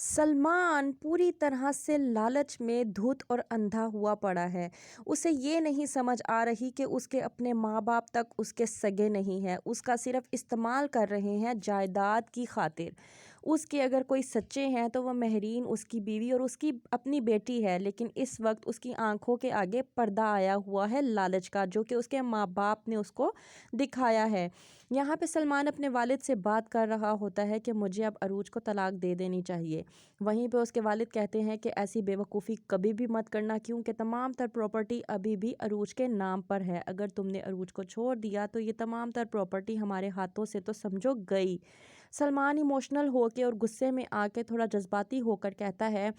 सलमान पूरी तरह से लालच में धुत और अंधा हुआ पड़ा है। उसे ये नहीं समझ आ रही कि उसके अपने माँ बाप तक उसके सगे नहीं हैं, उसका सिर्फ इस्तेमाल कर रहे हैं जायदाद की खातिर। उसके अगर कोई सच्चे हैं तो वह महरीन उसकी बीवी और उसकी अपनी बेटी है, लेकिन इस वक्त उसकी आंखों के आगे पर्दा आया हुआ है लालच का, जो कि उसके माँ बाप ने उसको दिखाया है। यहाँ पे सलमान अपने वालिद से बात कर रहा होता है कि मुझे अब अरूज को तलाक दे देनी चाहिए। वहीं पे उसके वालिद कहते हैं कि ऐसी बेवकूफ़ी कभी भी मत करना, क्योंकि तमाम तर प्रॉपर्टी अभी भी अरूज के नाम पर है। अगर तुमने अरूज को छोड़ दिया तो ये तमाम तर प्रॉपर्टी हमारे हाथों से तो समझो गई। सलमान इमोशनल होके और गुस्से में आके थोड़ा जज्बाती होकर कहता है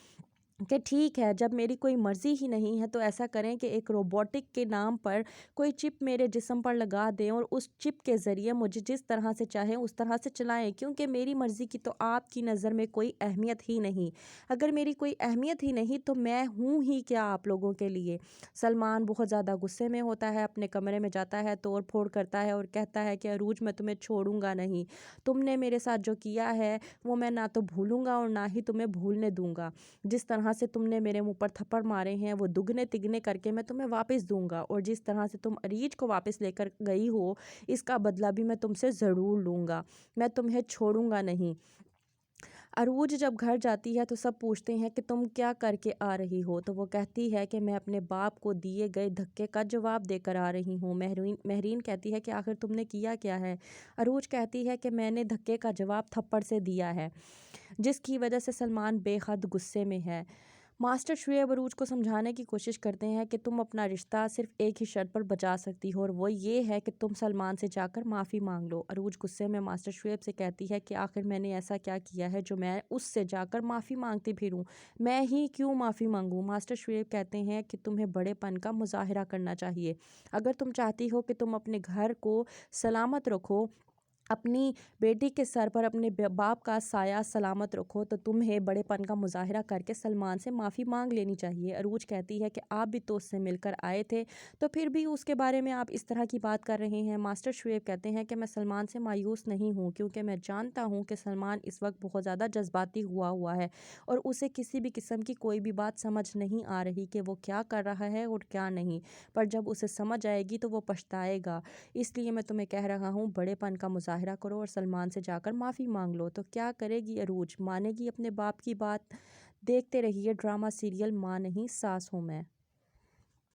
कि ठीक है, जब मेरी कोई मर्ज़ी ही नहीं है तो ऐसा करें कि एक रोबोटिक के नाम पर कोई चिप मेरे जिस्म पर लगा दें और उस चिप के ज़रिए मुझे जिस तरह से चाहें उस तरह से चलाएं, क्योंकि मेरी मर्ज़ी की तो आपकी नज़र में कोई अहमियत ही नहीं। अगर मेरी कोई अहमियत ही नहीं तो मैं हूँ ही क्या आप लोगों के लिए। सलमान बहुत ज़्यादा गुस्से में होता है, अपने कमरे में जाता है, तोड़ फोड़ करता है और कहता है कि अरूज, मैं तुम्हें छोड़ूंगा नहीं। तुमने मेरे साथ जो किया है वो मैं ना तो भूलूंगा और ना ही तुम्हें भूलने दूंगा। जिस तरह से तुमने मेरे मुंह पर थप्पड़ मारे हैं वो दुगने तिगने करके मैं तुम्हें वापस दूंगा, और जिस तरह से तुम अरीज को वापस लेकर गई हो इसका बदला भी मैं तुमसे ज़रूर लूँगा। मैं तुम्हें छोड़ूंगा नहीं। अरूज जब घर जाती है तो सब पूछते हैं कि तुम क्या करके आ रही हो, तो वो कहती है कि मैं अपने बाप को दिए गए धक्के का जवाब देकर आ रही हूँ। महरीन कहती है कि आखिर तुमने किया क्या है। अरूज कहती है कि मैंने धक्के का जवाब थप्पड़ से दिया है, जिसकी वजह से सलमान बेहद गुस्से में है। मास्टर शुएब अरूज को समझाने की कोशिश करते हैं कि तुम अपना रिश्ता सिर्फ एक ही शर्त पर बचा सकती हो, और वो ये है कि तुम सलमान से जाकर माफ़ी मांग लो। अरूज गुस्से में मास्टर शुएब से कहती है कि आखिर मैंने ऐसा क्या किया है जो मैं उससे जाकर माफ़ी मांगती फिरूं। मैं ही क्यों माफ़ी मांगूं। मास्टर शुएब कहते हैं कि तुम्हें बड़ेपन का मुजाहरा करना चाहिए। अगर तुम चाहती हो कि तुम अपने घर को सलामत रखो, अपनी बेटी के सर पर अपने बाप का साया सलामत रखो, तो तुम्हें बड़ेपन का मुजाहरा करके सलमान से माफ़ी मांग लेनी चाहिए। अरूज कहती है कि आप भी तो उससे मिलकर आए थे, तो फिर भी उसके बारे में आप इस तरह की बात कर रहे हैं। मास्टर शुएब कहते हैं कि मैं सलमान से मायूस नहीं हूँ, क्योंकि मैं जानता हूँ कि सलमान इस वक्त बहुत ज़्यादा जज्बाती हुआ है और उसे किसी भी किस्म की कोई भी बात समझ नहीं आ रही कि वो क्या कर रहा है और क्या नहीं। पर जब उसे समझ आएगी तो वो पछताएगा। इसलिए मैं तुम्हें कह रहा हूँ, बड़ेपन का मुजाहरा करो और सलमान से जाकर माफ़ी मांग लो। तो क्या करेगी अरूज, मानेगी अपने बाप की बात? देखते रहिए ड्रामा सीरियल माँ नहीं सास हूँ मैं।